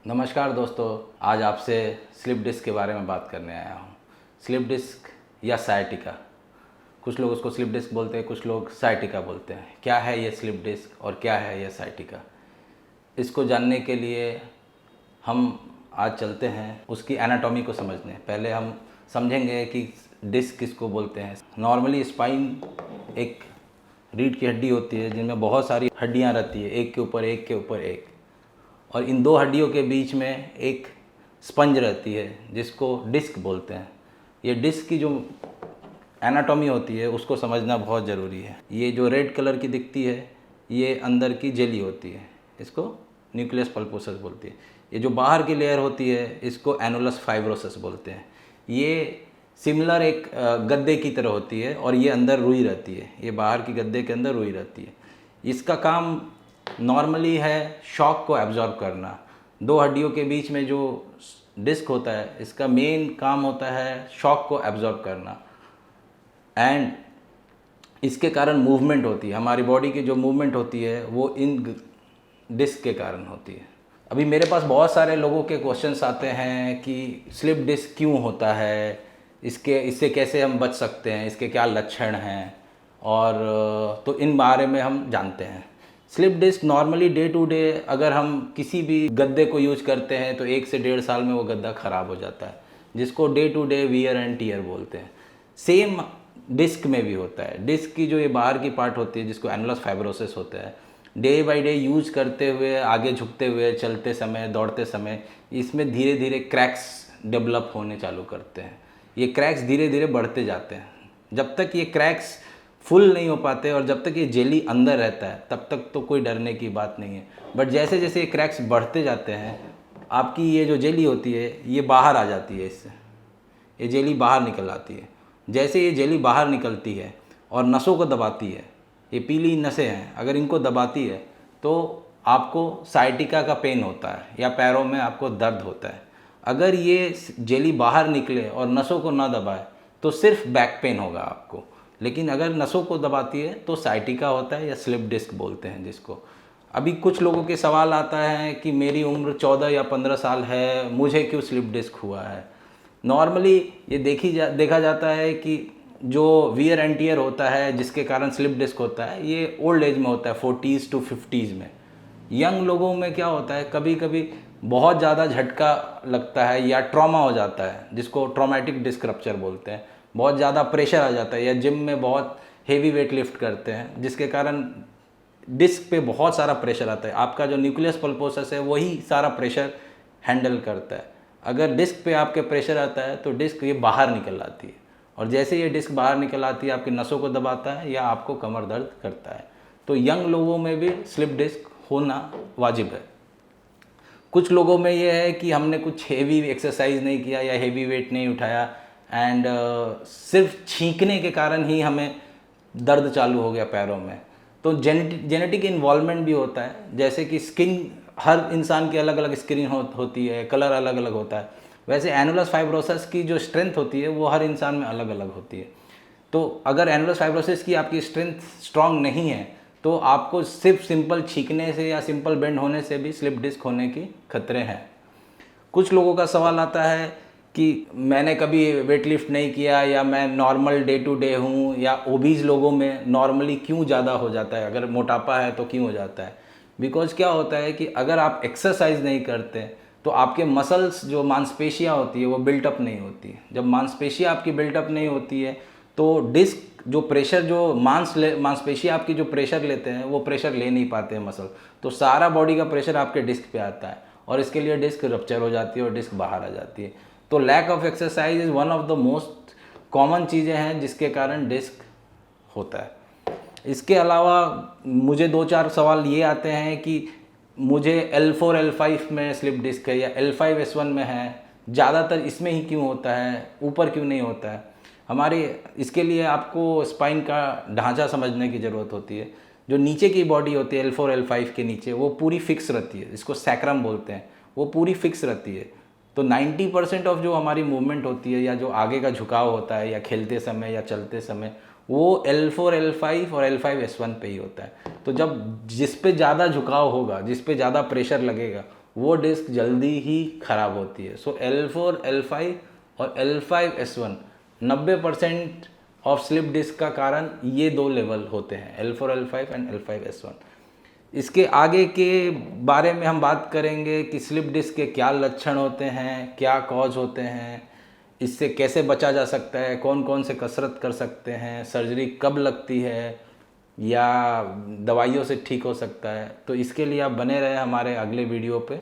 नमस्कार दोस्तों, आज आपसे स्लिप डिस्क के बारे में बात करने आया हूँ। स्लिप डिस्क या साइटिका, कुछ लोग उसको स्लिप डिस्क बोलते हैं, कुछ लोग साइटिका बोलते हैं। क्या है ये स्लिप डिस्क और क्या है ये साइटिका, इसको जानने के लिए हम आज चलते हैं उसकी एनाटॉमी को समझने। पहले हम समझेंगे कि डिस्क किसको बोलते हैं। नॉर्मली स्पाइन एक रीढ़ की हड्डी होती है जिनमें बहुत सारी हड्डियाँ रहती है, एक के ऊपर एक के ऊपर एक, और इन दो हड्डियों के बीच में एक स्पंज रहती है जिसको डिस्क बोलते हैं। ये डिस्क की जो एनाटॉमी होती है उसको समझना बहुत ज़रूरी है। ये जो रेड कलर की दिखती है ये अंदर की जेली होती है, इसको न्यूक्लियस पल्पोसस बोलती है। ये जो बाहर की लेयर होती है इसको एनुलस फाइब्रोसस बोलते हैं। ये सिमिलर एक गद्दे की तरह होती है और ये अंदर रुई रहती है। ये बाहर की गद्दे के अंदर रुई रहती है। इसका काम नॉर्मली है शॉक को एब्जॉर्ब करना। दो हड्डियों के बीच में जो डिस्क होता है इसका मेन काम होता है शॉक को एब्जॉर्ब करना, एंड इसके कारण मूवमेंट होती है। हमारी बॉडी की जो मूवमेंट होती है वो इन डिस्क के कारण होती है। अभी मेरे पास बहुत सारे लोगों के क्वेश्चंस आते हैं कि स्लिप डिस्क क्यों होता है, इससे कैसे हम बच सकते हैं, इसके क्या लक्षण हैं, और तो इन बारे में हम जानते हैं। Slip disc normally day to day अगर हम किसी भी गद्दे को यूज करते हैं तो 1 से 1.5 साल में वो गद्दा ख़राब हो जाता है, जिसको day to day wear and tear बोलते हैं। सेम डिस्क में भी होता है। डिस्क की जो ये बाहर की पार्ट होती है जिसको एनुलस फाइब्रोसिस होता है, डे बाय डे यूज करते हुए, आगे झुकते हुए, चलते समय, दौड़ते समय इसमें धीरे धीरे क्रैक्स डेवलप होने चालू करते हैं। ये क्रैक्स धीरे धीरे बढ़ते जाते हैं। जब तक ये क्रैक्स फुल नहीं हो पाते और जब तक ये जेली अंदर रहता है तब तक तो कोई डरने की बात नहीं है। बट जैसे जैसे ये क्रैक्स बढ़ते जाते हैं आपकी ये जो जेली होती है ये बाहर आ जाती है। इससे ये जेली बाहर निकल आती है। जैसे ये जेली बाहर निकलती है और नसों को दबाती है, ये पीली नसें हैं, अगर इनको दबाती है तो आपको साइटिका का पेन होता है या पैरों में आपको दर्द होता है। अगर ये जेली बाहर निकले और नसों को ना दबाए तो सिर्फ बैक पेन होगा आपको, लेकिन अगर नसों को दबाती है तो साइटिका होता है या स्लिप डिस्क बोलते हैं जिसको। अभी कुछ लोगों के सवाल आता है कि मेरी उम्र 14 या 15 साल है, मुझे क्यों स्लिप डिस्क हुआ है। नॉर्मली ये देखा जाता है कि जो वियर एंड टियर होता है जिसके कारण स्लिप डिस्क होता है ये ओल्ड एज में होता है, 40s to 50s में। यंग लोगों में क्या होता है, कभी कभी बहुत ज़्यादा झटका लगता है या ट्रॉमा हो जाता है जिसको ट्रॉमेटिक डिस्क रप्चर बोलते हैं। बहुत ज़्यादा प्रेशर आ जाता है या जिम में बहुत हेवी वेट लिफ्ट करते हैं जिसके कारण डिस्क पे बहुत सारा प्रेशर आता है। आपका जो न्यूक्लियस पल्पोसस है वही सारा प्रेशर हैंडल करता है। अगर डिस्क पे आपके प्रेशर आता है तो डिस्क ये बाहर निकल आती है, और जैसे ये डिस्क बाहर निकल आती है आपकी नसों को दबाता है या आपको कमर दर्द करता है। तो यंग लोगों में भी स्लिप डिस्क होना वाजिब है। कुछ लोगों में ये है कि हमने कुछ हेवी एक्सरसाइज नहीं किया या हेवी वेट नहीं उठाया एंड सिर्फ छींकने के कारण ही हमें दर्द चालू हो गया पैरों में। तो जेनेटिक इन्वॉल्वमेंट भी होता है। जैसे कि स्किन, हर इंसान की अलग अलग स्किन होती है, कलर अलग अलग होता है, वैसे एनुलस फाइब्रोसिस की जो स्ट्रेंथ होती है वो हर इंसान में अलग अलग होती है। तो अगर एनुलस फाइब्रोसिस की आपकी स्ट्रेंथ स्ट्रांग नहीं है तो आपको सिर्फ सिंपल छींकने से या सिंपल बेंड होने से भी स्लिप डिस्क होने की खतरे हैं। कुछ लोगों का सवाल आता है कि मैंने कभी वेट लिफ्ट नहीं किया या मैं नॉर्मल डे टू डे हूँ, या ओबीज लोगों में नॉर्मली क्यों ज़्यादा हो जाता है, अगर मोटापा है तो क्यों हो जाता है। बिकॉज क्या होता है कि अगर आप एक्सरसाइज नहीं करते तो आपके मसल्स, जो मांसपेशियाँ होती है वो बिल्टअप नहीं होती है। जब मांसपेशियाँ आपकी बिल्टअप नहीं होती है तो डिस्क जो प्रेशर, जो मांसपेशियाँ आपकी जो प्रेशर लेते हैं वो प्रेशर ले नहीं पाते हैं मसल, तो सारा बॉडी का प्रेशर आपके डिस्क पे आता है और इसके लिए डिस्क रप्चर हो जाती है और डिस्क बाहर आ जाती है। तो lack of exercise is one of the most common चीज़ें हैं जिसके कारण डिस्क होता है। इसके अलावा मुझे 2-4 सवाल ये आते हैं कि मुझे L4 L5 में स्लिप डिस्क है या L5S1 में है, ज़्यादातर इसमें ही क्यों होता है, ऊपर क्यों नहीं होता है। इसके लिए आपको स्पाइन का ढांचा समझने की ज़रूरत होती है। जो नीचे की बॉडी होती है L4 L5 के नीचे वो पूरी फिक्स रहती है, इसको सैक्रम बोलते हैं, वो पूरी फिक्स रहती है। तो 90% ऑफ जो हमारी मूवमेंट होती है या जो आगे का झुकाव होता है या खेलते समय या चलते समय वो L4 L5 और L5S1 पे ही होता है। तो जब जिस पे ज़्यादा झुकाव होगा, जिस पे ज़्यादा प्रेशर लगेगा वो डिस्क जल्दी ही ख़राब होती है। सो L4, L5 और L5S1 90% ऑफ स्लिप डिस्क का कारण ये दो लेवल होते हैं, L4, L5 एंड L5S1। इसके आगे के बारे में हम बात करेंगे कि स्लिप डिस्क के क्या लक्षण होते हैं, क्या कॉज होते हैं, इससे कैसे बचा जा सकता है, कौन कौन से कसरत कर सकते हैं, सर्जरी कब लगती है या दवाइयों से ठीक हो सकता है। तो इसके लिए आप बने रहे हमारे अगले वीडियो पे।